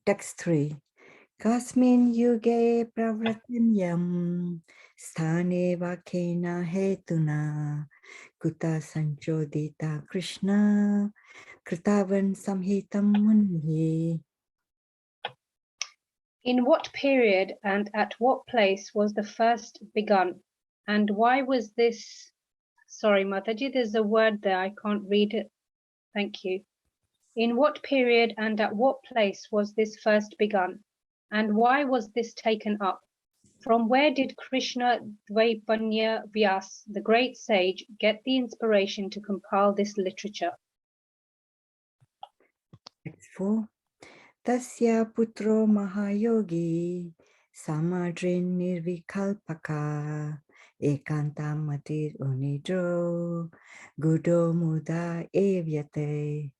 Text 3. Kasmin yuge pravratanyam sthane vakena hetuna kuta sanchodita Krishna kritavan samhitam munhi. In what period and at what place was the first begun? And why was this? Sorry, Mataji, there's a word there. I can't read it. Thank you. In what period and at what place was this first begun? And why was this taken up? From where did Krishna Dvaipanya Vyas, the great sage, get the inspiration to compile this literature? Text 4. Tasya putro mahayogi samadrin nirvikalpaka ekanta matir unidro gudo muda evyate.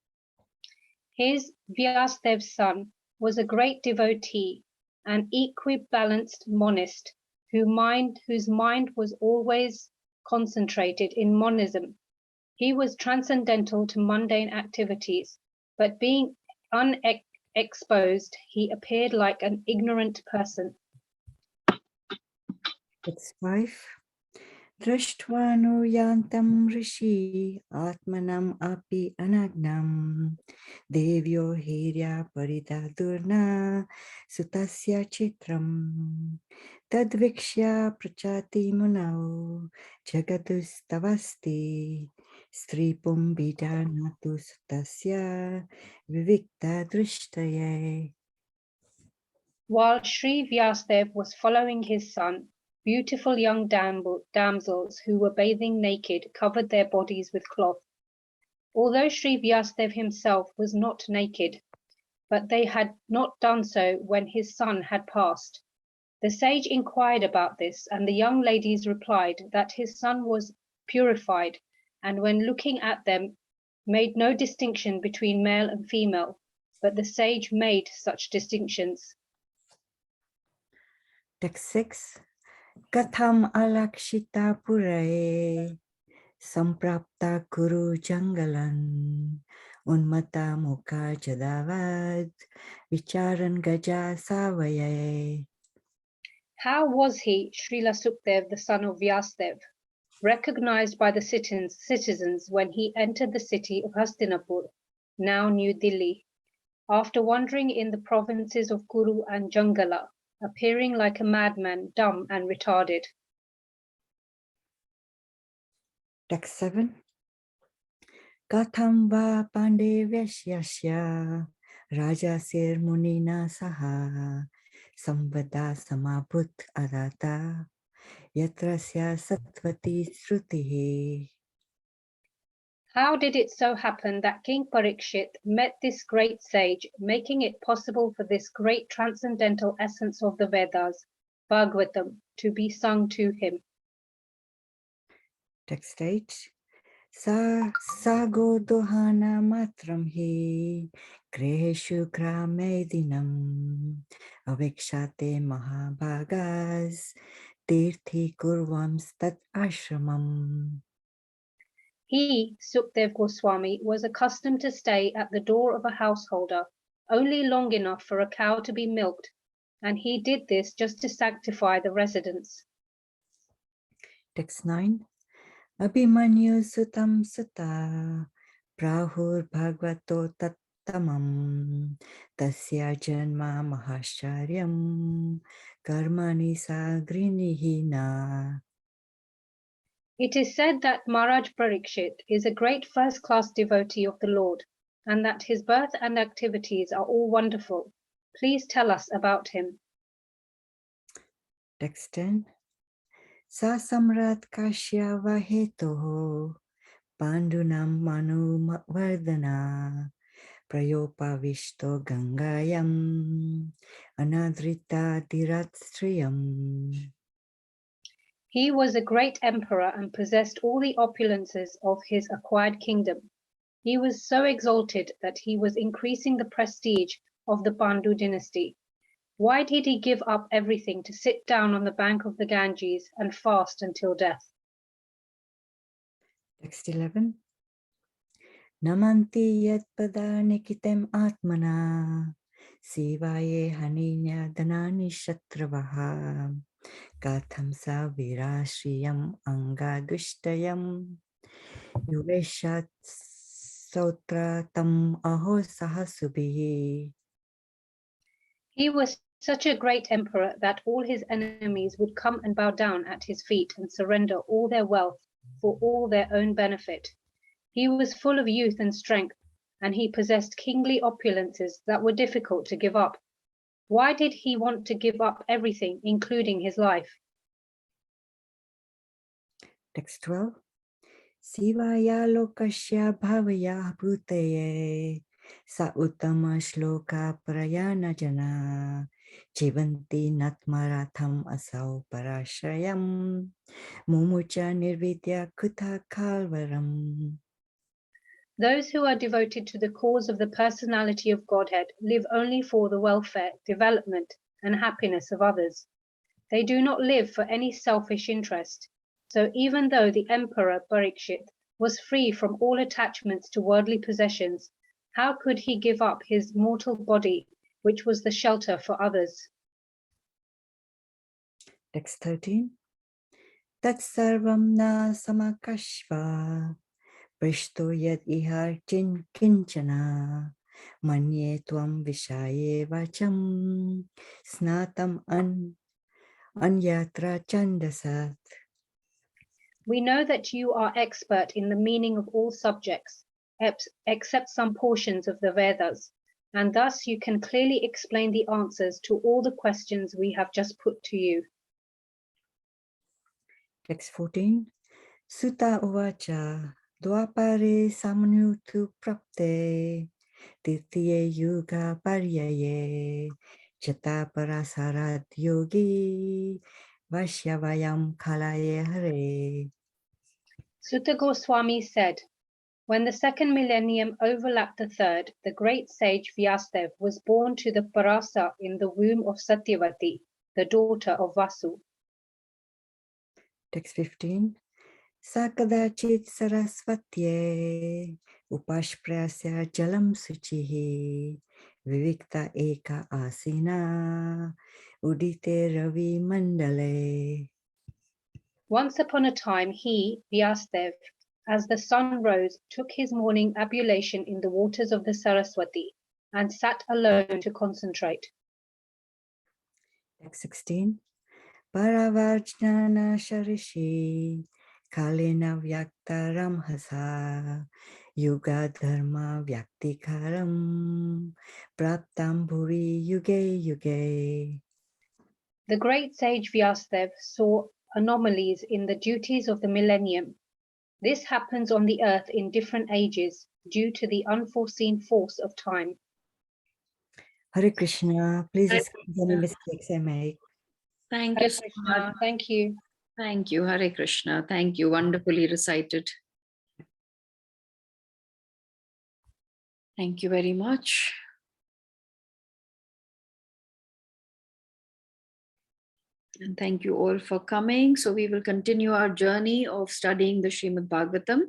His Vyasdev's son was a great devotee, an equibalanced monist whose mind was always concentrated in monism. He was transcendental to mundane activities, but being unexposed, he appeared like an ignorant person. Text 5. Drashtvanu yantam rishi atmanam api anagnam devyo hirya paridadurna sutasya chitram tadvikshya prachati munau jagadustavasti stripum vidanatu sutasya vivikta drishtaye. While Sri Vyasdev was following his son, beautiful young damsels who were bathing naked covered their bodies with cloth. Although Sri Vyasdev himself was not naked, but they had not done so when his son had passed. The sage inquired about this, and the young ladies replied that his son was purified, and when looking at them, made no distinction between male and female, but the sage made such distinctions. Text 6. Katham alakshita purae samprapta kuru jangalan unmata mukha jadavad vicharan gaja savaye. How was he, Srila Sukdev, the son of Vyasdev, recognized by the citizens when he entered the city of Hastinapur, now New Delhi, after wandering in the provinces of Kuru and Jangala, appearing like a madman, dumb and retarded? Text 7. Katham va pande vyashyasya rajasir munina saha samvada samabhut arata yatrasya satvati srutihi. How did it so happen that King Parikshit met this great sage, making it possible for this great transcendental essence of the Vedas, Bhagavatam, to be sung to him? Text 8. Sago dohana matram hi greheshu kramedinam avikshate mahabhagas tirthi kurvam stat ashramam. He, Sukdev Goswami, was accustomed to stay at the door of a householder only long enough for a cow to be milked, and he did this just to sanctify the residence. Text 9. Abhimanyu sutam sutta prahur bhagavato tattamam tasya janma mahascharyam karmani sagrinihina. It is said that Maharaj Parikshit is a great first-class devotee of the Lord, and that his birth and activities are all wonderful. Please tell us about him. Text 10. Sa samrat kashya vahetoho pandunam manu vardhana prayopavishto gangayam anadrita diratstriyam. He was a great emperor and possessed all the opulences of his acquired kingdom. He was so exalted that he was increasing the prestige of the Pandu dynasty. Why did he give up everything to sit down on the bank of the Ganges and fast until death? Text 11. Namanti yat pada nikitem atmana Sivaye haninya danani shatravaha Gatham sa virashriyam anga dushtayam Yuveshat sotra tam aho sahasubhi. He was such a great emperor that all his enemies would come and bow down at his feet and surrender all their wealth for all their own benefit. He was full of youth and strength, and he possessed kingly opulences that were difficult to give up. Why did he want to give up everything, including his life? Text 12. Sivaya lokasya bhavaya bhuteye sa uttama shloka prayana jana jivanti natmaratham asau parashrayam mumucha nirvidya kutha kalvaram. Those who are devoted to the cause of the personality of Godhead live only for the welfare, development, and happiness of others. They do not live for any selfish interest. So even though the Emperor Parikshit was free from all attachments to worldly possessions, how could he give up his mortal body, which was the shelter for others? Text 13. Tat sarvam na samakashva prishto yad ihar kinchana manye tvam vishaye vacham snatam anyatra chandasat. We know that you are expert in the meaning of all subjects, except some portions of the Vedas, and thus you can clearly explain the answers to all the questions we have just put to you. Text 14. Sutta uvacha dwapare samanyutu prapte titiye yuga paryaye chata parasarat yogi vashyavayam kalaye hare. Sutta Goswami said, when the second millennium overlapped the third, the great sage Vyasadeva was born to the Parasa in the womb of Satyavati, the daughter of Vasu. Text 15. Sakadachit sarasvatye upashprasya jalam suchihi vivikta eka asina udite ravi mandale. Once upon a time, he, Vyasadeva, as the sun rose, took his morning ablution in the waters of the Saraswati and sat alone to concentrate. Text 16. Paravajnana sharishi kalena vyakta ramhasa yuga dharma vyaktikaram praptam bhuvi yuge yuge. The great sage Vyasadeva saw anomalies in the duties of the millennium. This happens on the earth in different ages due to the unforeseen force of time. Hare Krishna, please Hare excuse any mistakes I make. Thank Hare you so Krishna, much. thank you. Thank you, Hare Krishna. Thank you. Wonderfully recited. Thank you very much. And thank you all for coming. So we will continue our journey of studying the Srimad Bhagavatam.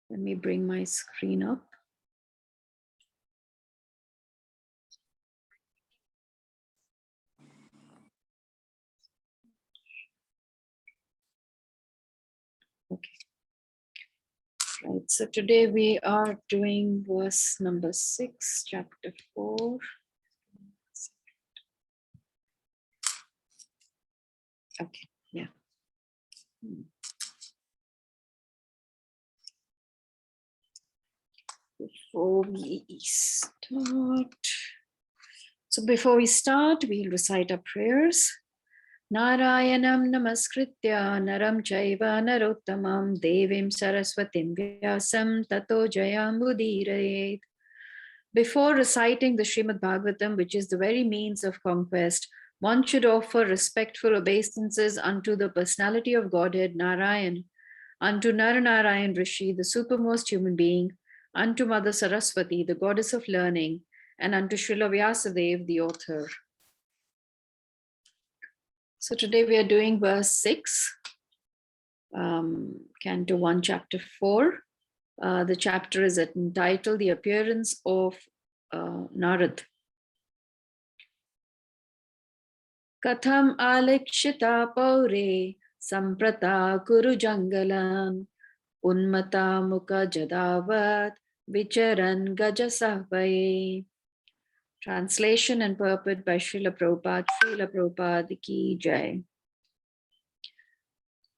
Let me bring my screen up. Okay. Right. So today we are doing verse number 6, chapter 4. Okay. Yeah. Before we start, we'll recite our prayers. Narayanam namaskritya naram chaiva narottamam devim saraswatim vyasam tato jayam udiraet. Before reciting the Srimad Bhagavatam, which is the very means of conquest, one should offer respectful obeisances unto the personality of Godhead, Narayan, unto Naranarayan Rishi, the supermost human being, unto Mother Saraswati, the goddess of learning, and unto Srila Vyasadeva, the author. So today we are doing verse 6, Canto 1, chapter 4. The chapter is entitled The Appearance of Narad. Katham alikshita paure samprata kuru jangalam unmata mukha jadavat vicharan gajasahvaye. Translation and purport by Srila Prabhupada. Srila Prabhupada ki jai.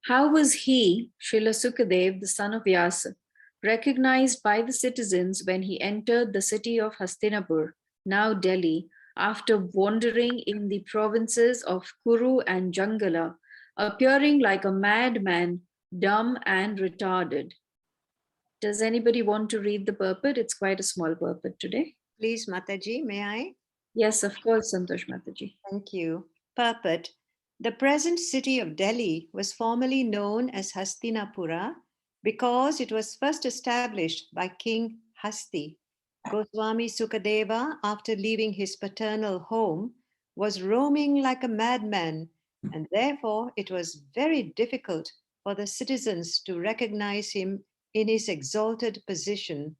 How was he, Srila Sukadev, the son of Vyasa, recognized by the citizens when he entered the city of Hastinapur, now Delhi, after wandering in the provinces of Kuru and Jangala, appearing like a madman, dumb and retarded? Does anybody want to read the purport? It's quite a small purport today. Please, Mataji, may I? Yes, of course, Santosh Mataji. Thank you. Purport. The present city of Delhi was formerly known as Hastinapura because it was first established by King Hasti. Goswami Sukadeva, after leaving his paternal home, was roaming like a madman, and therefore it was very difficult for the citizens to recognize him in his exalted position.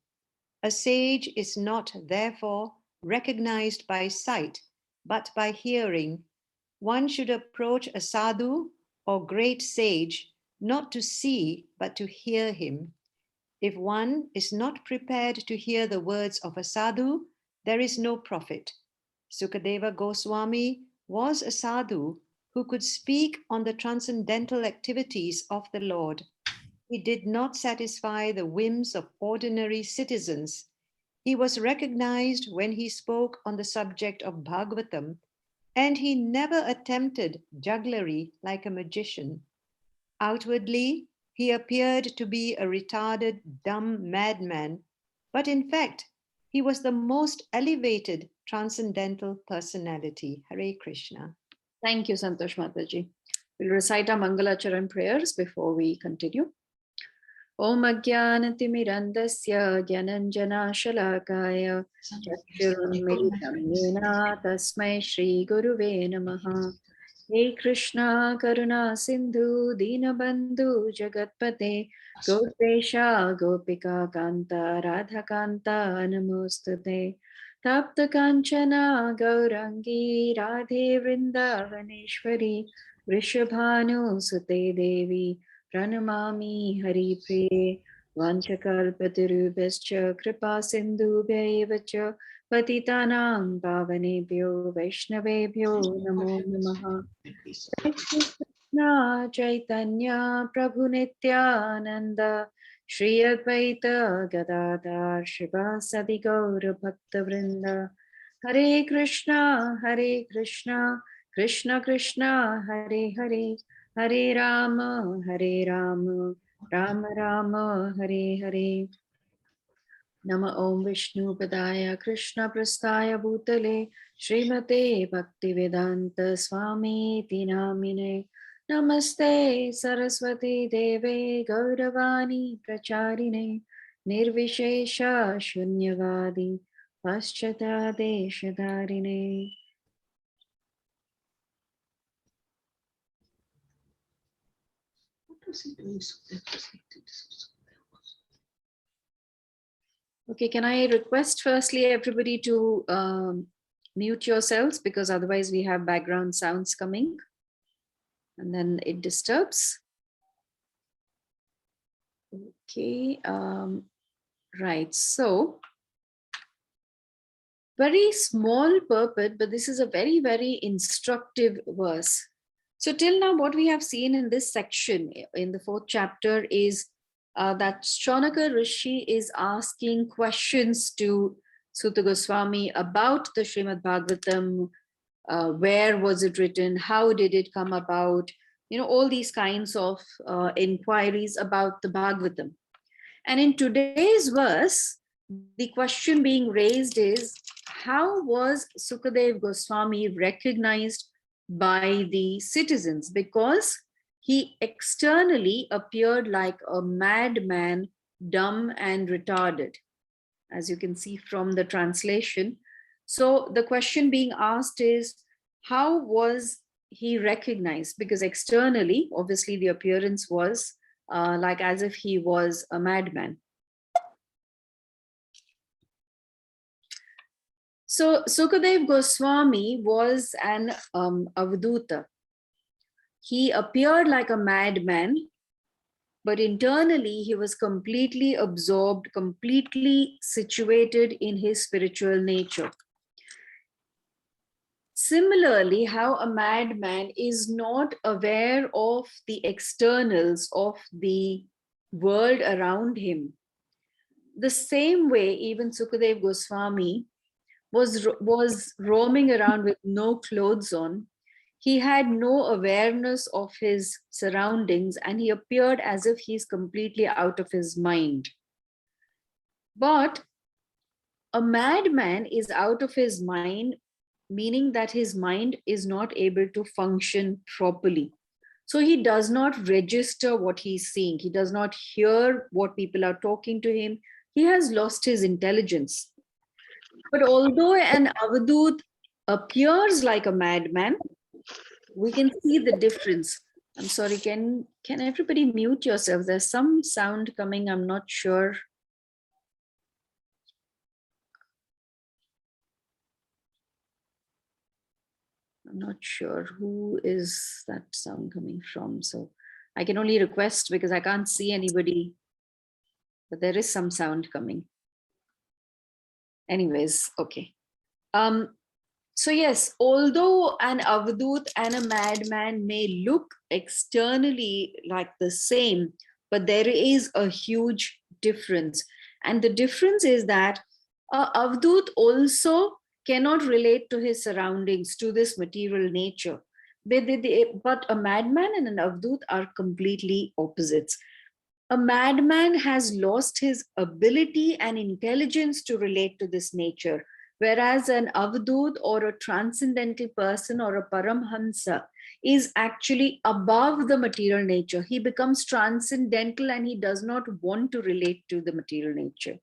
A sage is not, therefore, recognized by sight, but by hearing. One should approach a sadhu or great sage not to see, but to hear him. If one is not prepared to hear the words of a sadhu, there is no profit. Sukadeva Goswami was a sadhu who could speak on the transcendental activities of the Lord. He did not satisfy the whims of ordinary citizens. He was recognized when he spoke on the subject of Bhagavatam, and he never attempted jugglery like a magician. Outwardly, he appeared to be a retarded, dumb madman, but in fact, he was the most elevated transcendental personality. Hare Krishna. Thank you, Santosh Mataji. We'll recite our Mangalacharan prayers before we continue. Om Ajnanatimirandasya Gyananjana Chakshurunmilitam Yena Tasmai Shri Guruve Namaha. Hey Krishna Karuna Sindhu Dinabandhu Jagatpate Gopesha Gopika Kanta Radha Kanta Namostate Tapta Kanchana Gaurangi Radhe Vrindavaneshwari Vrishabhanu Sute Devi Pranamami Hari Priye Vanchakalpatirubhascha Kripa Sindhubhaiva cha Patitanam Pavanebhyo Vaishnavebhyo Namo Namaha. Krishna Chaitanya Prabhu Nityananda Shri Advaita Gadadhar Shivasadi Gaura Bhakta Vrinda Hare Krishna Krishna Krishna Hare Hare Hare Rama Rama Rama Hare Hare. Nama Om Vishnu Padaya Krishna Prasthaya Bhutale Srimate Bhaktivedanta Swami Tinamine Namaste Saraswati Deve Gauravani Pracharine Nirvishesha Shunyavadi Paschata Deshadarine. Okay, can I request firstly everybody to mute yourselves, because otherwise we have background sounds coming and then it disturbs. Okay, right. So very small purport, but this is a very, very instructive verse. So till now, what we have seen in this section in the 4th chapter is that Shaunaka Rishi is asking questions to Suta Goswami about the Srimad Bhagavatam. Where was it written? How did it come about? You know, all these kinds of inquiries about the Bhagavatam. And in today's verse, the question being raised is, how was Sukadev Goswami recognized by the citizens? Because he externally appeared like a madman, dumb and retarded, as you can see from the translation. So the question being asked is, how was he recognized? Because externally, obviously, the appearance was like as if he was a madman. So Sukadev Goswami was an Avadhuta. He appeared like a madman, but internally he was completely absorbed, completely situated in his spiritual nature. Similarly, how a madman is not aware of the externals of the world around him. The same way, even Sukadev Goswami was roaming around with no clothes on. He had no awareness of his surroundings and he appeared as if he's completely out of his mind. But a madman is out of his mind, meaning that his mind is not able to function properly. So he does not register what he's seeing. He does not hear what people are talking to him. He has lost his intelligence. But although an Avadut appears like a madman, we can see the difference. I'm sorry, can everybody mute yourself? There's some sound coming, I'm not sure. I'm not sure who is that sound coming from. So I can only request because I can't see anybody, but there is some sound coming. Anyways, okay. So yes, although an Avadut and a madman may look externally like the same, but there is a huge difference. And the difference is that Avadut also cannot relate to his surroundings, to this material nature. But a madman and an Avadut are completely opposites. A madman has lost his ability and intelligence to relate to this nature, whereas an avadut or a transcendental person or a paramhansa is actually above the material nature. He becomes transcendental and he does not want to relate to the material nature.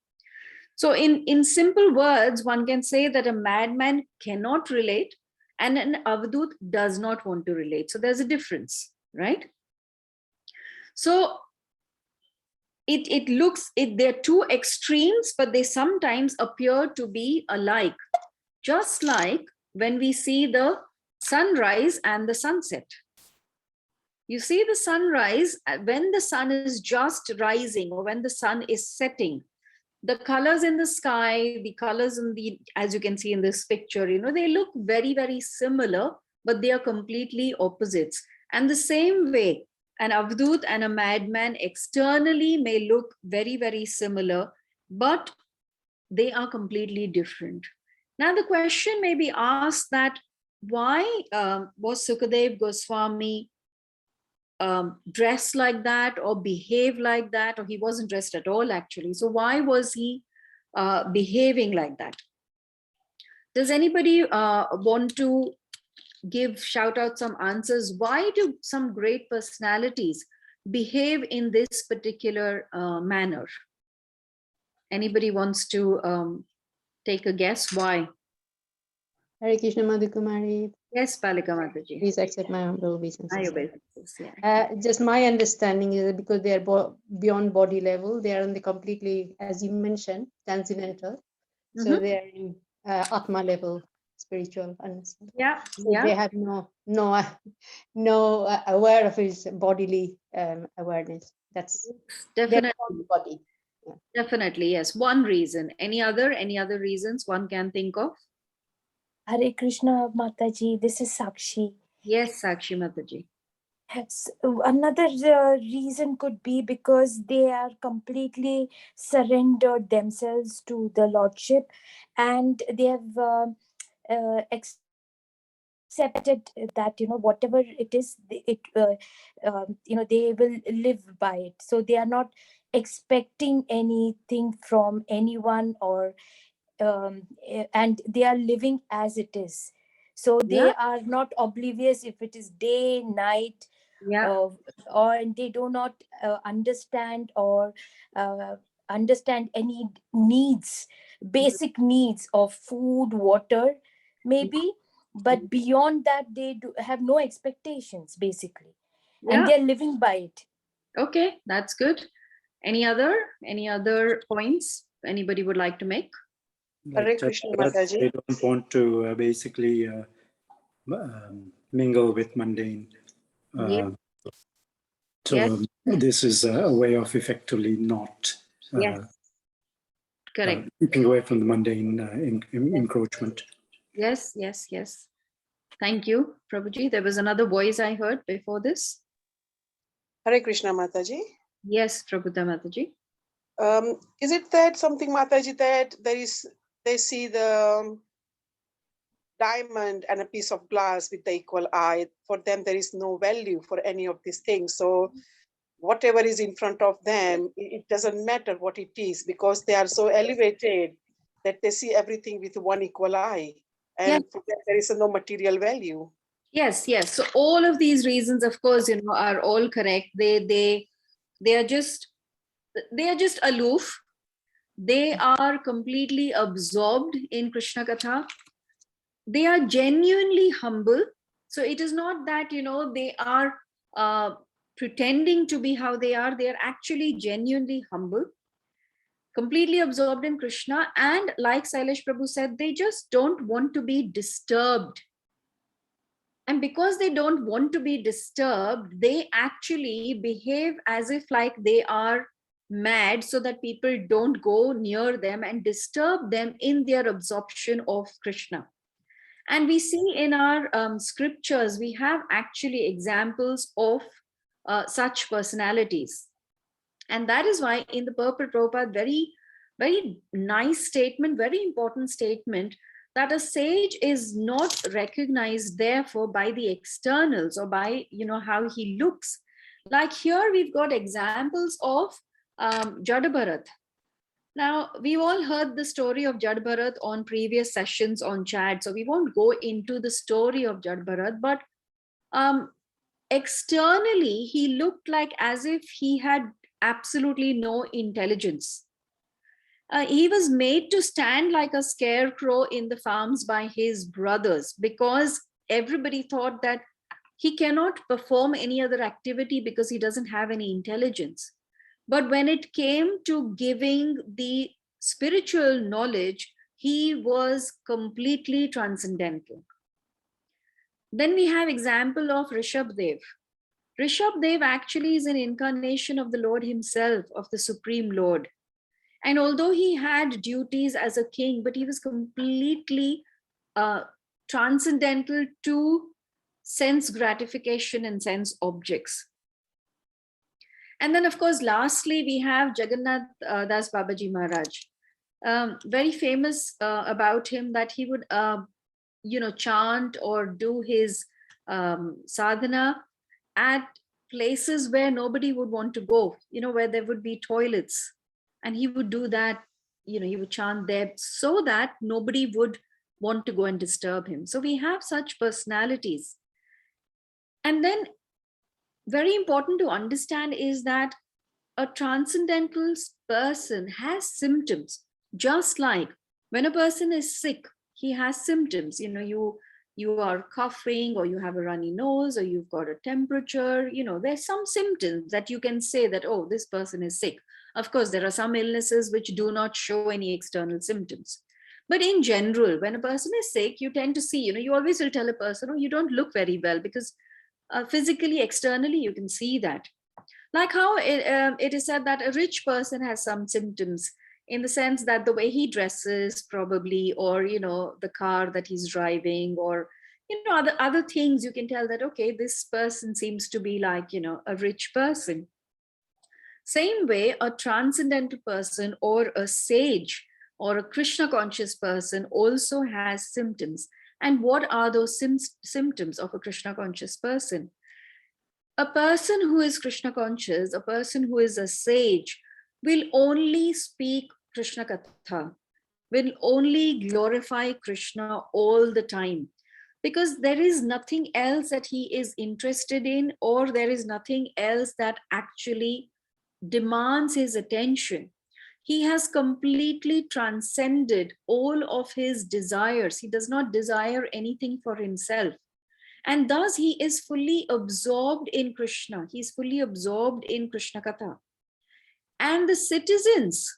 So in simple words, one can say that a madman cannot relate and an avadut does not want to relate. So there's a difference, right? So they're two extremes, but they sometimes appear to be alike, just like when we see the sunrise and the sunset. You see the sunrise when the sun is just rising or when the sun is setting. The colors in the sky, the colors in as you can see in this picture, they look very, very similar, but they are completely opposites. And the same way, an avadut and a madman externally may look very, very similar, but they are completely different. Now the question may be asked that why was Sukadev Goswami dressed like that or behave like that, or he wasn't dressed at all actually. So why was he behaving like that? Does anybody want to shout out some answers? Why do some great personalities behave in this particular manner? Anybody wants to take a guess why? Hare Krishna, Madhu Kumari. Yes, Palika Mataji. Please accept my humble obeisances. Yeah. Just my understanding is that because they are beyond body level, they are on the completely, as you mentioned, transcendental. So they are in Atma level, spiritual understanding. Yeah. So they have no aware of his bodily awareness. That's definitely the body. Yeah. Definitely, yes. One reason. Any other reasons one can think of? Hare Krishna, Mataji. This is Sakshi. Yes, Sakshi Mataji. Yes. Another reason could be because they are completely surrendered themselves to the Lordship, and they have accepted that whatever it is, they will live by it. So they are not expecting anything from anyone, or and they are living as it is. So they are not oblivious if it is day, night, or they do not understand or understand any needs, basic needs of food, water, maybe. But beyond that, they have no expectations, basically. And they're living by it. Okay, that's good. Any other points anybody would like to make? Hare Krishna, Mataji. They don't want to basically mingle with mundane. Yeah. So Yes. this is a way of effectively not Yes. Correct. keeping away from the mundane encroachment. Yes, yes, yes. Thank you, Prabhuji. There was another voice I heard before this. Hare Krishna, Mataji. Yes, Prabhuda Mataji. Is it that something, Mataji, that they see the diamond and a piece of glass with the equal eye? For them, there is no value for any of these things. So whatever is in front of them, it doesn't matter what it is, because they are so elevated that they see everything with one equal eye. And for them, there is no material value. Yes, yes. So all of these reasons, of course, are all correct. They are just aloof. They are completely absorbed in Krishna Katha. They are genuinely humble. So it is not that, they are pretending to be how they are. They are actually genuinely humble, completely absorbed in Krishna. And like Sailesh Prabhu said, they just don't want to be disturbed. And because they don't want to be disturbed, they actually behave as if like they are mad, so that people don't go near them and disturb them in their absorption of Krishna. And we see in our scriptures, we have actually examples of such personalities. And that is why in the Purport Prabhupada, very, very nice statement, very important statement, that a sage is not recognized therefore by the externals or by how he looks. Like here we've got examples of Jada Bharat. Now we've all heard the story of Jada Bharat on previous sessions on chat, so we won't go into the story of Jada Bharat, but externally he looked like as if he had absolutely no intelligence. He was made to stand like a scarecrow in the farms by his brothers, because everybody thought that he cannot perform any other activity because he doesn't have any intelligence. But when it came to giving the spiritual knowledge, he was completely transcendental. Then we have example of Rishabh Dev. Rishabh Dev actually is an incarnation of the Lord himself, of the Supreme Lord. And although he had duties as a king, but he was completely transcendental to sense gratification and sense objects. And then, of course, lastly, we have Jagannath Das Babaji Maharaj. Very famous about him that he would, chant or do his sadhana at places where nobody would want to go, where there would be toilets. And he would do that, he would chant there so that nobody would want to go and disturb him. So we have such personalities. And then very important to understand is that a transcendental person has symptoms, just like when a person is sick, he has symptoms. You are coughing, or you have a runny nose, or you've got a temperature, there's some symptoms that you can say that, oh, this person is sick. Of course, there are some illnesses which do not show any external symptoms. But in general, when a person is sick, you tend to see, you always will tell a person, oh, you don't look very well, because physically, externally, you can see that. Like how it is said that a rich person has some symptoms, in the sense that the way he dresses probably, or, the car that he's driving, or, other things, you can tell that, okay, this person seems to be like, a rich person. Same way, a transcendental person or a sage or a Krishna conscious person also has symptoms. And what are those symptoms of a Krishna conscious person? A person who is Krishna conscious, a person who is a sage, will only speak Krishna Katha, will only glorify Krishna all the time, because there is nothing else that he is interested in, or there is nothing else that actually demands his attention. He has completely transcended all of his desires. He does not desire anything for himself. And thus he is fully absorbed in Krishna. He is fully absorbed in Krishna Katha. And the citizens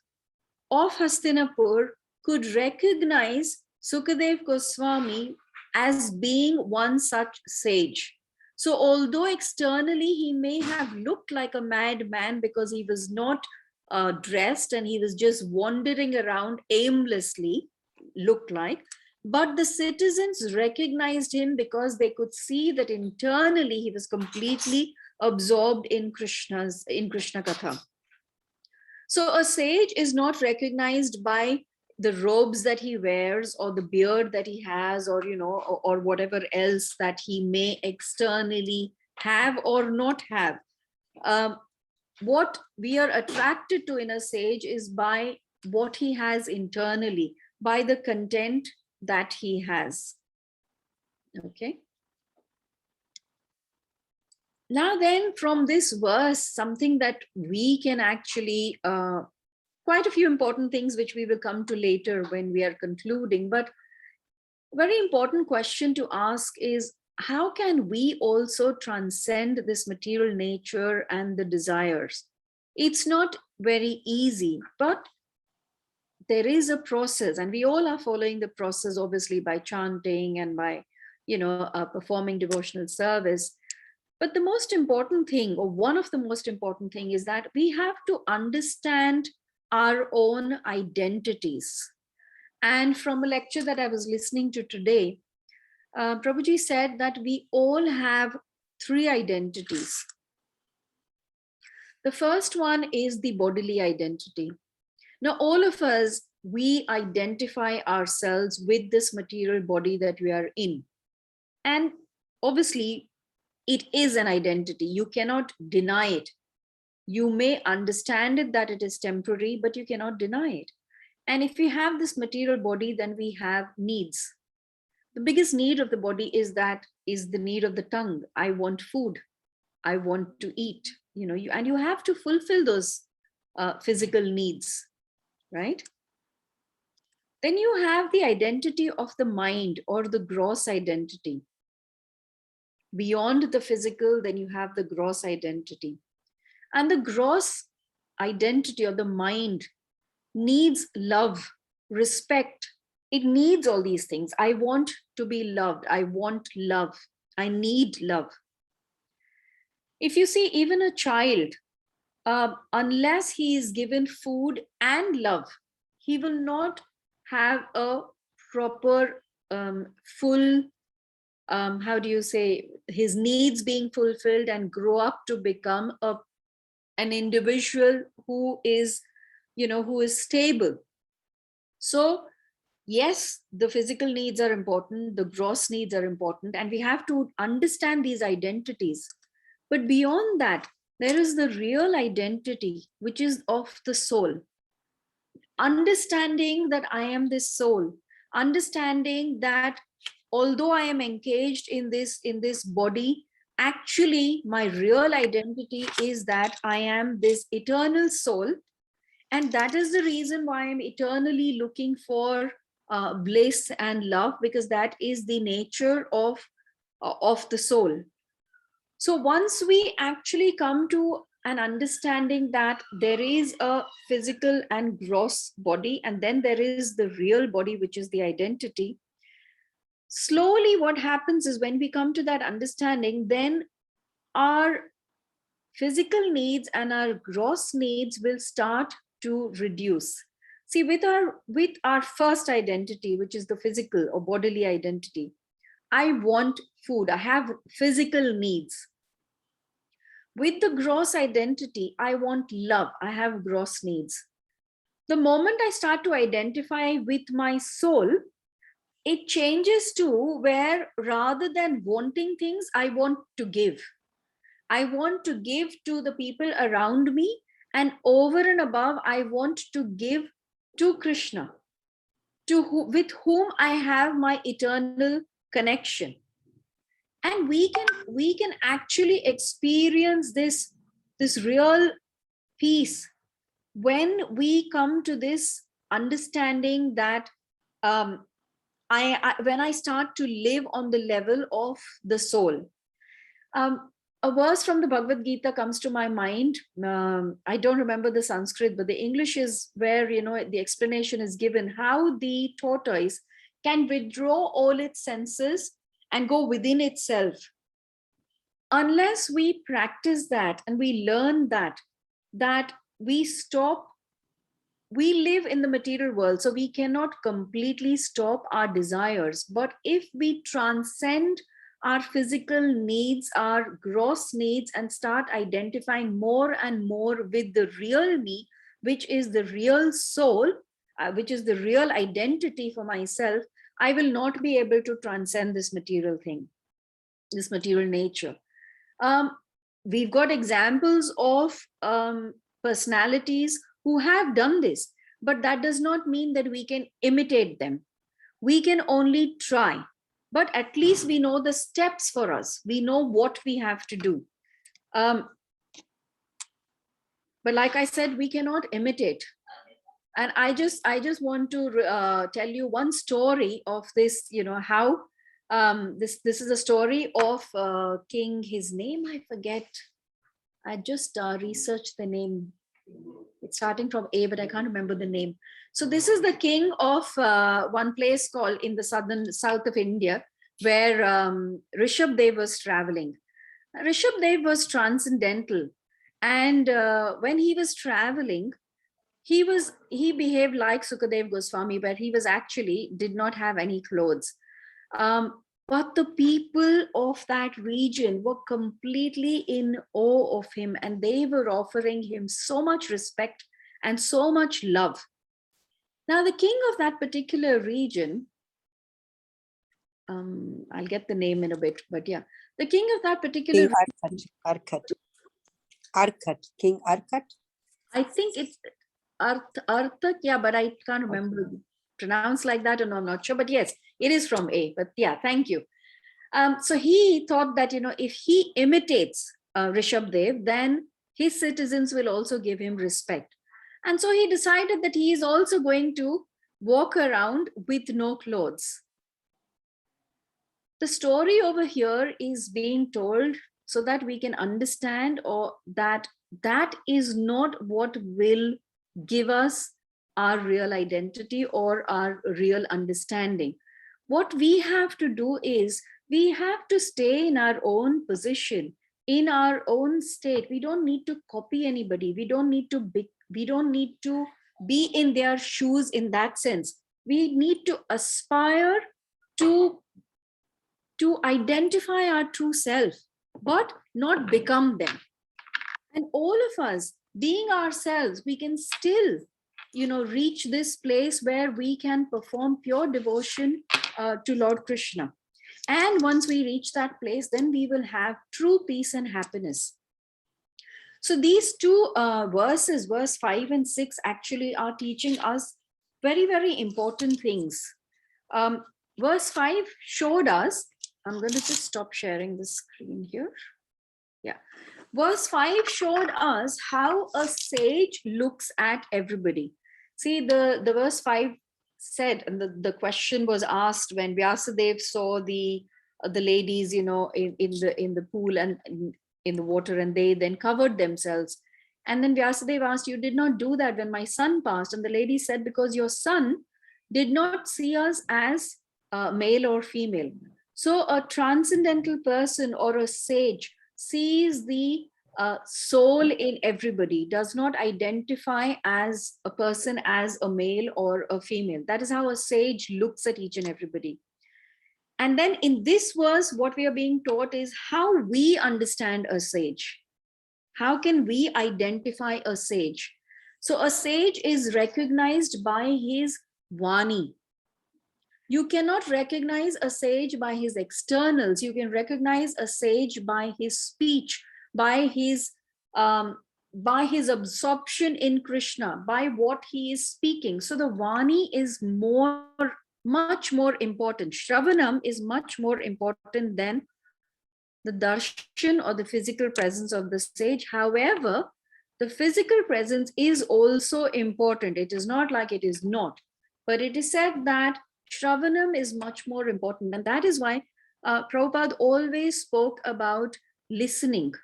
of Hastinapur could recognize Sukadev Goswami as being one such sage. So although externally he may have looked like a madman because he was not dressed and he was just wandering around aimlessly, looked like, but the citizens recognized him because they could see that internally he was completely absorbed in Krishna Katha. So a sage is not recognized by the robes that he wears or the beard that he has, or or whatever else that he may externally have or not have. What we are attracted to in a sage is by what he has internally, by the content that he has. Okay. Now then, from this verse, something that we can actually, quite a few important things which we will come to later when we are concluding, but very important question to ask is, how can we also transcend this material nature and the desires? It's not very easy, but there is a process, and we all are following the process, obviously, by chanting and by, performing devotional service. But the most important thing, or one of the most important thing, is that we have to understand our own identities. And from a lecture that I was listening to today, Prabhuji said that we all have 3 identities. The first one is the bodily identity. Now, all of us, we identify ourselves with this material body that we are in. And obviously, it is an identity. You cannot deny it. You may understand it that it is temporary, but you cannot deny it. And if we have this material body, then we have needs. The biggest need of the body is the need of the tongue. I want food. I want to eat. And you have to fulfill those physical needs, right? Then you have the identity of the mind, or the gross identity. Beyond the physical, then you have the gross identity. And the gross identity of the mind needs love, respect. It needs all these things. I want to be loved. I want love. I need love. If you see, even a child, unless he is given food and love, he will not have a proper, full, how do you say, his needs being fulfilled and grow up to become an individual who is, who is stable. So yes, the physical needs are important, the gross needs are important, and we have to understand these identities. But beyond that, there is the real identity, which is of the soul. Understanding that I am this soul, understanding that although I am engaged in this body, actually my real identity is that I am this eternal soul. And that is the reason why I'm eternally looking for bliss and love, because that is the nature of the soul. So once we actually come to an understanding that there is a physical and gross body, and then there is the real body, which is the identity, slowly what happens is, when we come to that understanding, then our physical needs and our gross needs will start to reduce. See, with our first identity, which is the physical or bodily identity, I want food, I have physical needs. With the gross identity, I want love, I have gross needs. The moment I start to identify with my soul, it changes to where, rather than wanting things, I want to give. I want to give to the people around me, and over and above, I want to give to Krishna, with whom I have my eternal connection. And we can actually experience this real peace when we come to this understanding that when I start to live on the level of the soul. a verse from the Bhagavad Gita comes to my mind. I don't remember the Sanskrit, but the English is where, the explanation is given how the tortoise can withdraw all its senses and go within itself. Unless we practice that and we learn that we stop, we live in the material world, so we cannot completely stop our desires. But if we transcend our physical needs, our gross needs, and start identifying more and more with the real me, which is the real soul, which is the real identity for myself, I will not be able to transcend this material thing, this material nature. We've got examples of personalities who have done this, but that does not mean that we can imitate them. We can only try, but at least we know the steps for us. We know what we have to do. But like I said, we cannot imitate. And I just want to tell you one story of this, how this is a story of king, his name I forget. I just researched the name. It's starting from A, but I can't remember the name. So this is the king of one place called in the south of India, where Rishabh was traveling. Rishabh was transcendental, and when he was traveling, he behaved like Sukadev Goswami, but he was actually did not have any clothes. But the people of that region were completely in awe of him, and they were offering him so much respect and so much love. Now, the king of that particular region, I'll get the name in a bit, but yeah, the king of that particular King Arkat. King Arkat. I think it's Arthak, yeah, but I can't remember. Pronounced like that, and I'm not sure, but yes, it is from A. But yeah, thank you. So he thought that if he imitates Rishabh, then his citizens will also give him respect, and so he decided that he is also going to walk around with no clothes. The story over here is being told so that we can understand, or that is not what will give us our real identity or our real understanding. What we have to do is we have to stay in our own position, in our own state. We don't need to copy anybody. We don't need to be in their shoes in that sense. We need to aspire to identify our true self, but not become them. And all of us being ourselves, we can still reach this place where we can perform pure devotion to Lord Krishna. And once we reach that place, then we will have true peace and happiness. So these two verses, verse 5 and 6, actually are teaching us very, very important things. Verse 5 showed us, I'm going to just stop sharing the screen here. Yeah. Verse 5 showed us how a sage looks at everybody. See, the verse 5 said, and the question was asked when Vyasadeva saw the ladies, in the pool and in the water, and they then covered themselves. And then Vyasadeva asked, you did not do that when my son passed. And the lady said, because your son did not see us as male or female. So a transcendental person or a sage sees the soul in everybody, does not identify as a person as a male or a female. That is how a sage looks at each and everybody. And then in this verse, what we are being taught is how we understand a sage. How can we identify a sage? So a sage is recognized by his Vani. You cannot recognize a sage by his externals. You can recognize a sage by his speech, by his absorption in Krishna, by what he is speaking. So the Vani is much more important. Shravanam is much more important than the darshan or the physical presence of the sage. However, the physical presence is also important. It is not like it is not, but it is said that Shravanam is much more important. And that is why Prabhupada always spoke about listening.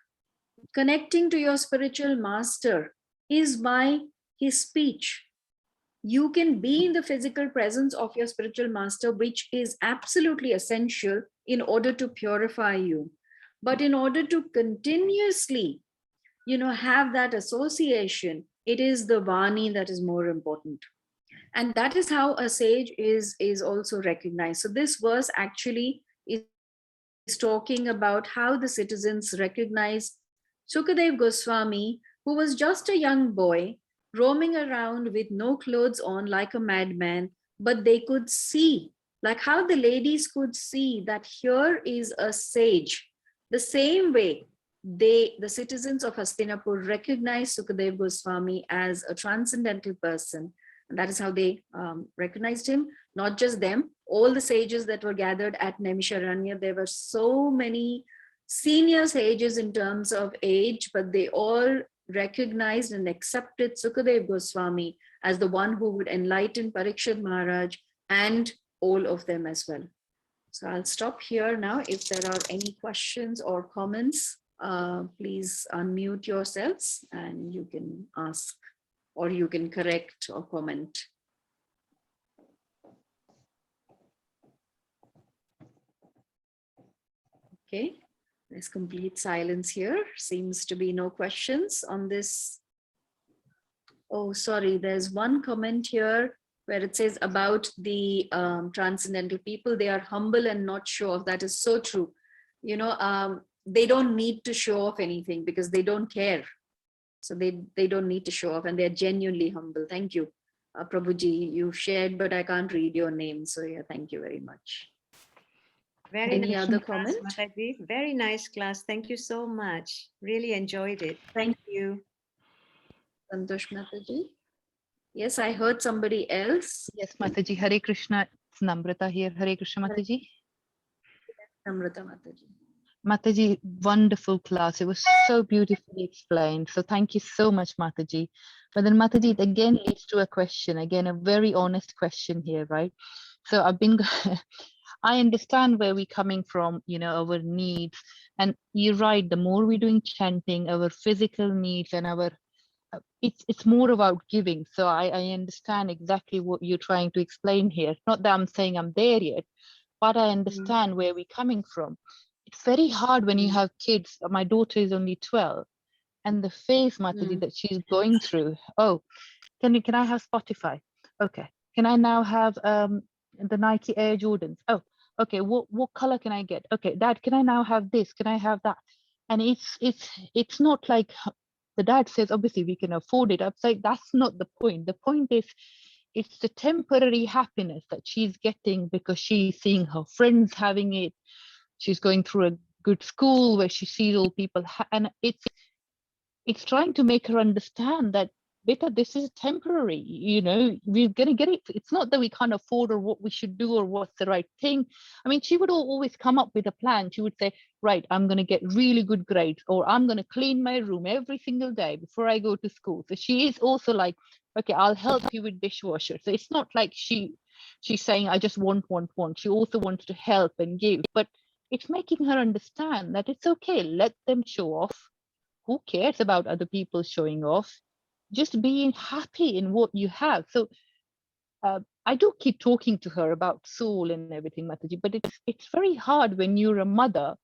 Connecting to your spiritual master is by his speech. You can be in the physical presence of your spiritual master, which is absolutely essential in order to purify you. But in order to continuously, have that association, it is the Vani that is more important. And that is how a sage is also recognized. So this verse actually is talking about how the citizens recognize Sukadev Goswami, who was just a young boy roaming around with no clothes on like a madman, but they could see, like how the ladies could see that here is a sage. The same way the citizens of Hastinapur recognized Sukadev Goswami as a transcendental person. And that is how they recognized him. Not just them, all the sages that were gathered at Naimisharanya. There were so many senior sages in terms of age, but they all recognized and accepted Sukadev Goswami as the one who would enlighten Parikshit Maharaj and all of them as well. So I'll stop here now. If there are any questions or comments, please unmute yourselves and you can ask, or you can correct or comment. Okay, there's complete silence here. Seems to be no questions on this. Oh, sorry, there's one comment here where it says about the transcendental people. They are humble and not show off. That is so true. They don't need to show off anything because they don't care. So they don't need to show off, and they're genuinely humble. Thank you. Prabhuji, you shared, but I can't read your name. So yeah, thank you very much. Any other comment? Mataji. Very nice class. Thank you so much. Really enjoyed it. Thank you. Santosh Mataji. Yes, I heard somebody else. Yes, Mataji. Hare Krishna. It's Namrata here. Hare Krishna, Mataji. Namrata Mataji. Mataji, wonderful class. It was so beautifully explained. So thank you so much, Mataji. But then Mataji, it again leads to a question, again, a very honest question here, right? So I understand where we're coming from, our needs. And you're right, the more we're doing chanting, our physical needs and our, it's more about giving. So I understand exactly what you're trying to explain here. Not that I'm saying I'm there yet, but I understand where we're coming from. It's very hard when you have kids. My daughter is only 12, and the face, Mataji, that she's going through. Oh, can I have Spotify? Okay. Can I now have the Nike Air Jordans? Oh, okay. What color can I get? Okay, Dad, can I now have this? Can I have that? And it's not like the dad says, obviously we can afford it. I'm like, that's not the point. The point is, it's the temporary happiness that she's getting because she's seeing her friends having it. She's going through a good school where she sees all people, and it's trying to make her understand that, beta, this is temporary. We're gonna get it. It's not that we can't afford or what we should do or what's the right thing. I mean, she would always come up with a plan. She would say, right, I'm gonna get really good grades, or I'm gonna clean my room every single day before I go to school. So she is also like, okay, I'll help you with dishwasher. So it's not like she's saying, I just want. She also wants to help and give, but it's making her understand that it's okay. Let them show off. Who cares about other people showing off? Just being happy in what you have. So I do keep talking to her about soul and everything, Mataji, but it's very hard when you're a mother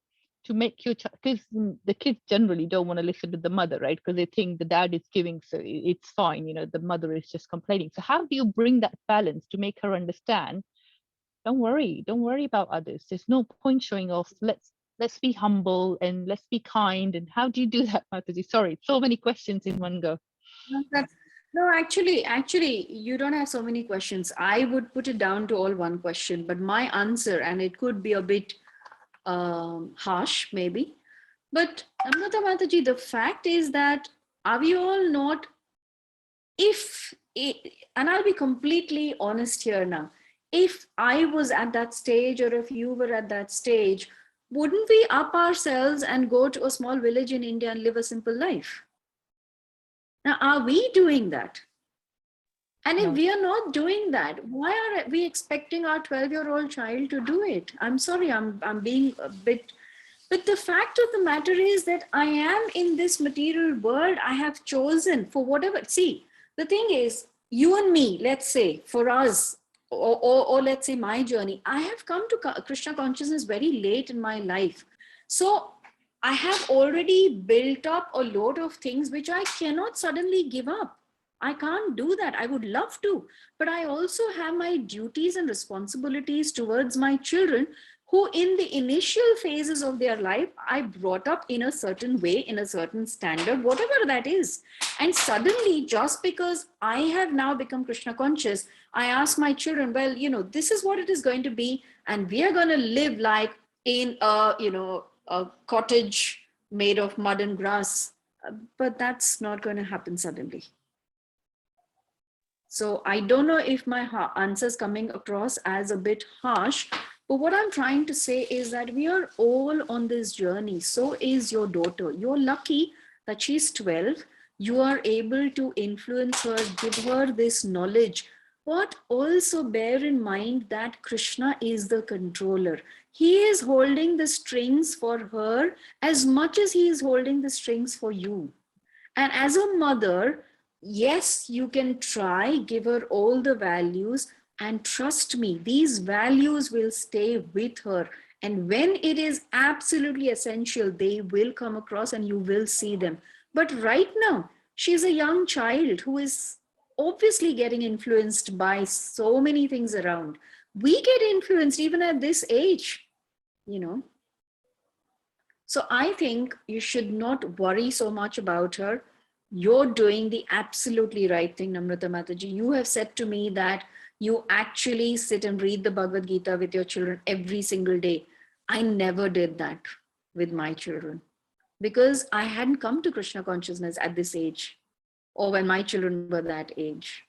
to make your child, because the kids generally don't want to listen to the mother, right? Because they think the dad is giving, so it's fine. The mother is just complaining. So how do you bring that balance to make her understand? Don't worry about others. There's no point showing off. Let's be humble and let's be kind. And how do you do that, Mataji? Sorry, so many questions in one go. No, actually, you don't have so many questions. I would put it down to all one question, but my answer, and it could be a bit harsh maybe, but Namrata Mataji, the fact is that are we all not, and I'll be completely honest here now, if I was at that stage or if you were at that stage, wouldn't we up ourselves and go to a small village in India and live a simple life? Now, are we doing that? And if we are not doing that, why are we expecting our 12-year-old child to do it? I'm sorry, I'm being a bit, But the fact of the matter is that I am in this material world. I have chosen for whatever. See, the thing is, you and me, let's say, for us, or let's say my journey, I have come to Krishna consciousness very late in my life. So I have already built up a load of things which I cannot suddenly give up. I can't do that. I would love to, but I also have my duties and responsibilities towards my children, who in the initial phases of their life, I brought up in a certain way, in a certain standard, whatever that is. And suddenly, just because I have now become Krishna conscious, I ask my children, well, this is what it is going to be. And we are going to live like in a cottage made of mud and grass. But that's not going to happen suddenly. So I don't know if my answer's coming across as a bit harsh, but what I'm trying to say is that we are all on this journey. So is your daughter. You're lucky that she's 12. You are able to influence her, give her this knowledge. But also bear in mind that Krishna is the controller. He is holding the strings for her as much as he is holding the strings for you. And as a mother, yes, you can try, give her all the values, and trust me, these values will stay with her. And when it is absolutely essential, they will come across and you will see them. But right now, she's a young child who is obviously getting influenced by so many things around. We get influenced even at this age, So I think you should not worry so much about her. You're doing the absolutely right thing, Namrata Mataji. You have said to me that you actually sit and read the Bhagavad Gita with your children every single day. I never did that with my children because I hadn't come to Krishna consciousness at this age or when my children were that age.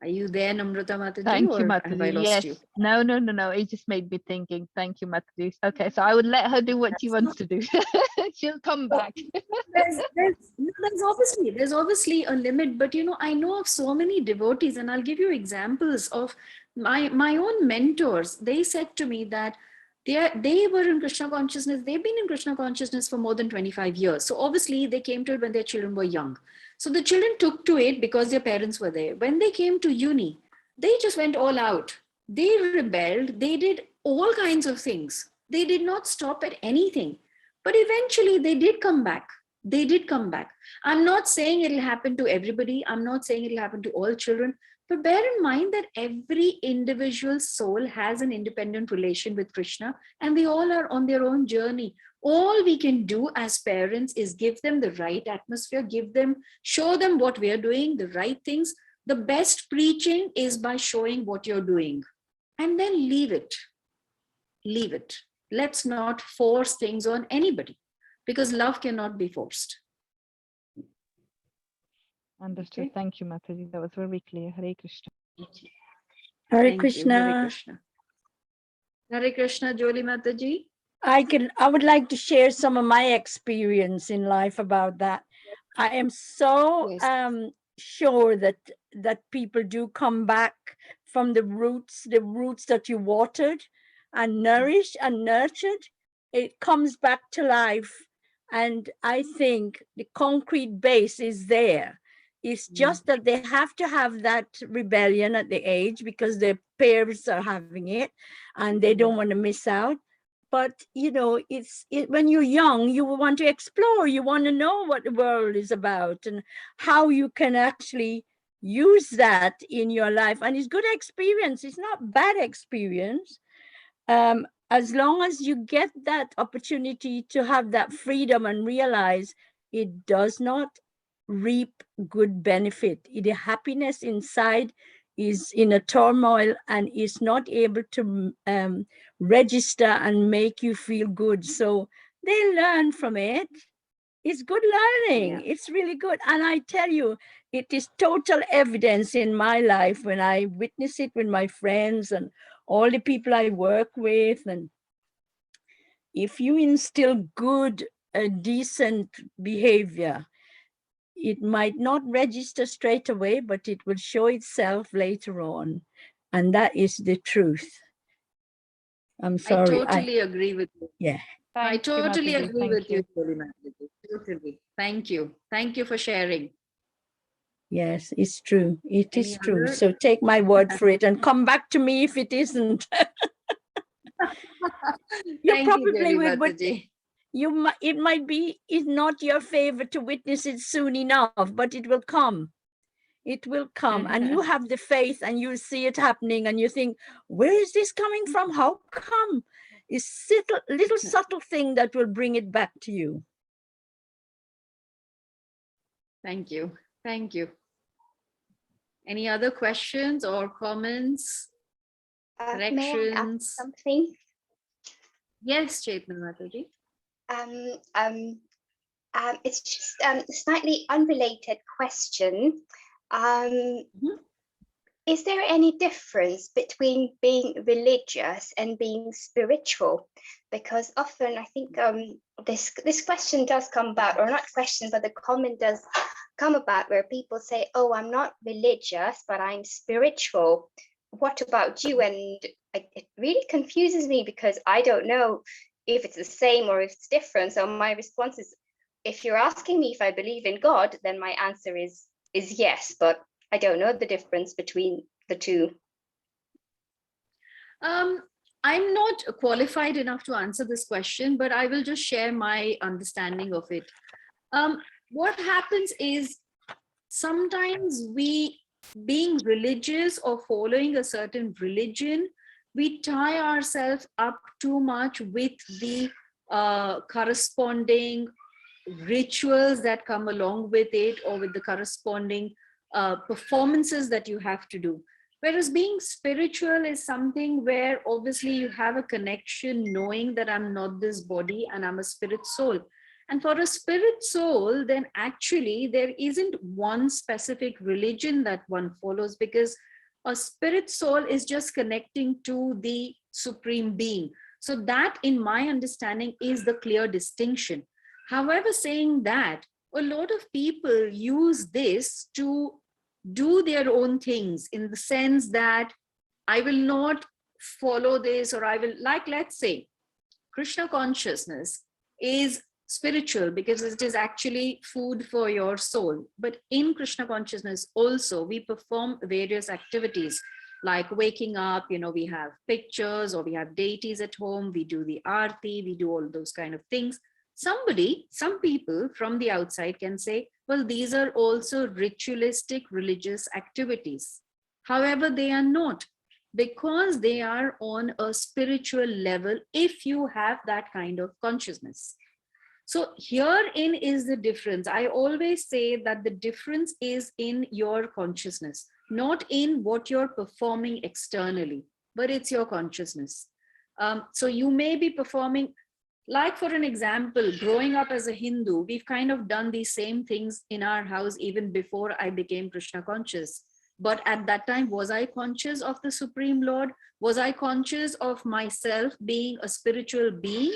Are you there, Namrata Mataji, Thank you, or have I Mataji. lost Yes. you? No. It just made me thinking. Thank you, Mataji. Okay, so I would let her do what she wants to do. She'll come back. there's obviously a limit, but I know of so many devotees, and I'll give you examples of my own mentors. They said to me that they were in Krishna consciousness. They've been in Krishna consciousness for more than 25 years. So obviously they came to it when their children were young. So the children took to it because their parents were there. When they came to uni, they just went all out. They rebelled. They did all kinds of things. They did not stop at anything. But eventually they did come back. They did come back. I'm not saying it'll happen to everybody. I'm not saying it'll happen to all children. But bear in mind that every individual soul has an independent relation with Krishna, and they all are on their own journey. All we can do as parents is give them the right atmosphere, show them what we are doing, the right things. The best preaching is by showing what you're doing, and then leave it. Leave it. Let's not force things on anybody because love cannot be forced. Understood. Okay. Thank you, Mataji. That was very clear. Hare Krishna. Hare Thank you. Krishna. Hare Krishna. Hare Krishna, Jolie Mataji. I would like to share some of my experience in life about that. I am so Yes. sure that people do come back from the roots that you watered and nourished and nurtured. It comes back to life. And I think the concrete base is there. It's just that they have to have that rebellion at the age because their parents are having it and they don't want to miss out. But when you're young, you want to explore, you want to know what the world is about and how you can actually use that in your life. And it's good experience, it's not bad experience. As long as you get that opportunity to have that freedom and realize it does not reap good benefit. The happiness inside is in a turmoil and is not able to register and make you feel good. So they learn from it. It's good learning. Yeah. It's really good. And I tell you, it is total evidence in my life when I witness it with my friends and all the people I work with. And if you instill good, decent behavior, it might not register straight away, but it will show itself later on. And that is the truth. I'm I sorry. totally agree with you. Yeah. I Thank you, totally Mataji. agree Thank with you, you. Jolie, Mataji. Totally. Thank you. Thank you for sharing. Yes, it's true. It is Any true. other? So take my word for it and come back to me if it isn't. You Thank you, probably Jolie, will, but Mataji. it might be is not your favor to witness it soon enough, but it will come. It will come, and you have the faith, and you see it happening, and you think, where is this coming from? How come? It's little subtle thing that will bring it back to you. Thank you. Thank you. Any other questions or comments, May I ask corrections? something? Yes, Chetna Mataji. It's just a slightly unrelated question. Is there any difference between being religious and being spiritual? Because often I think this question does come about, or not question, but the comment does come about where people say, oh, I'm not religious, but I'm spiritual. What about you? And it really confuses me because I don't know if it's the same or if it's different. So my response is, if you're asking me if I believe in God, then my answer is yes, but I don't know the difference between the two. I'm not qualified enough to answer this question, but I will just share my understanding of it. What happens is sometimes we, being religious or following a certain religion, we tie ourselves up too much with the corresponding rituals that come along with it, or with the corresponding performances that you have to do. Whereas being spiritual is something where obviously you have a connection, knowing that I'm not this body and I'm a spirit soul. And for a spirit soul, then actually there isn't one specific religion that one follows, because a spirit soul is just connecting to the supreme being. So that, in my understanding, is the clear distinction. However, saying that, a lot of people use this to do their own things, in the sense that I will not follow this, or I will, like, let's say, Krishna consciousness is spiritual because it is actually food for your soul. But in Krishna consciousness also, we perform various activities like waking up, we have pictures, or we have deities at home, we do the aarti, we do all those kind of things. Some people from the outside can say, well, these are also ritualistic religious activities. However, they are not, because they are on a spiritual level if you have that kind of consciousness. So herein is the difference. I always say that the difference is in your consciousness, not in what you're performing externally, but it's your consciousness. So you may be performing, like for an example, growing up as a Hindu, we've kind of done these same things in our house even before I became Krishna conscious. But at that time, was I conscious of the Supreme Lord? Was I conscious of myself being a spiritual being?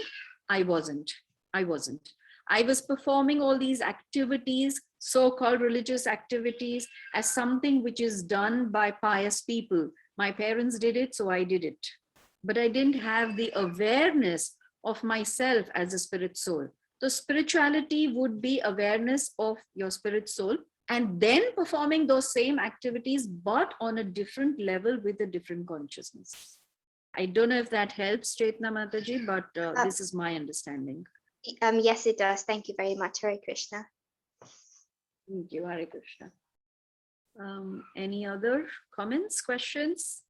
I wasn't. I was performing all these activities, so-called religious activities, as something which is done by pious people. My parents did it, so I did it. But I didn't have the awareness of myself as a spirit soul. So spirituality would be awareness of your spirit soul, and then performing those same activities, but on a different level with a different consciousness. I don't know if that helps, Chetna Mataji, but this is my understanding. Yes, it does. Thank you very much. Hare Krishna. Thank you, Hare Krishna. Any other comments, questions,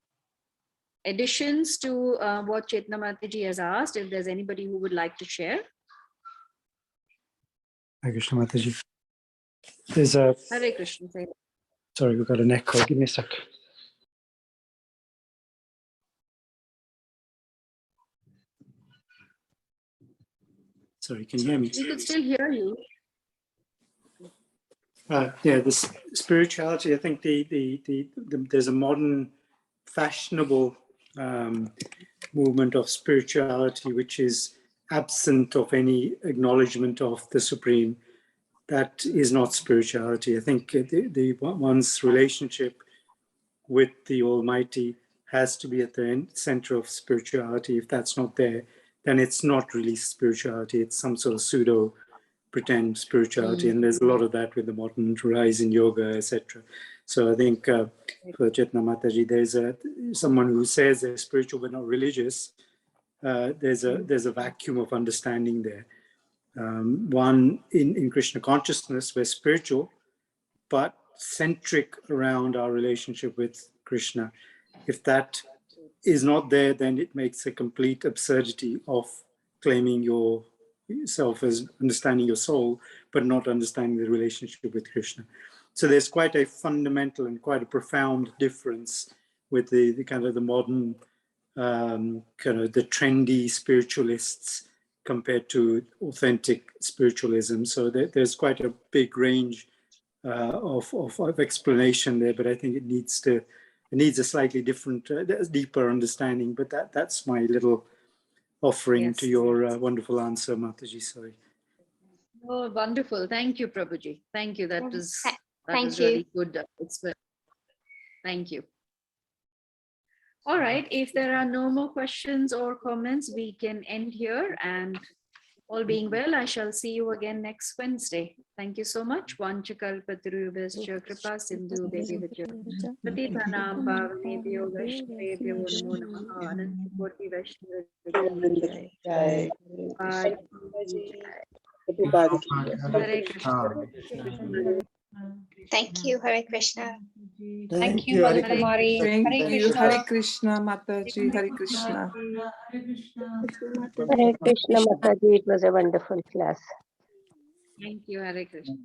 additions to what Chetna Mataji has asked? If there's anybody who would like to share. Hare Krishna Mataji. There's a... Hare Krishna. Sorry, we've got an echo. Give me a sec. Sorry, can you hear me? We could still hear you. Yeah, the spirituality, I think there's a modern fashionable movement of spirituality which is absent of any acknowledgement of the Supreme. That is not spirituality. I think the one's relationship with the Almighty has to be at the center of spirituality. If that's not there, then it's not really spirituality. It's some sort of pseudo pretend spirituality, and there's a lot of that with the modern rise in yoga, etc. So I think for Chetna Mataji, there's someone who says they're spiritual but not religious. There's a vacuum of understanding there. One in Krishna consciousness, we're spiritual, but centric around our relationship with Krishna. If that is not there, then it makes a complete absurdity of claiming yourself as understanding your soul, but not understanding the relationship with Krishna. So there's quite a fundamental and quite a profound difference with the kind of the modern, kind of the trendy spiritualists compared to authentic spiritualism. So there's quite a big range of explanation there, but I think it needs a slightly different, deeper understanding. But that's my little offering to your wonderful answer, Mataji. Sorry. Oh, wonderful. Thank you, Prabhuji. Thank you. That was Thank really good. Thank you. All right. If there are no more questions or comments, we can end here. And all being well, I shall see you again next Wednesday. Thank you so much. Vanchakalpatarubhascha kripa sindhu devivaccha patithanam pavanebhyo vaishnavebhyo namo namaha anantakoti vaishnavebhyo jai. Bye. Hare Krishna. Thank you. Hare Krishna. Thank you, Madhu Kumari. Thank Hare you. Krishna. Hare Krishna, Mataji. Hare Krishna. Hare Krishna, Mataji. It was a wonderful class. Thank you. Hare Krishna.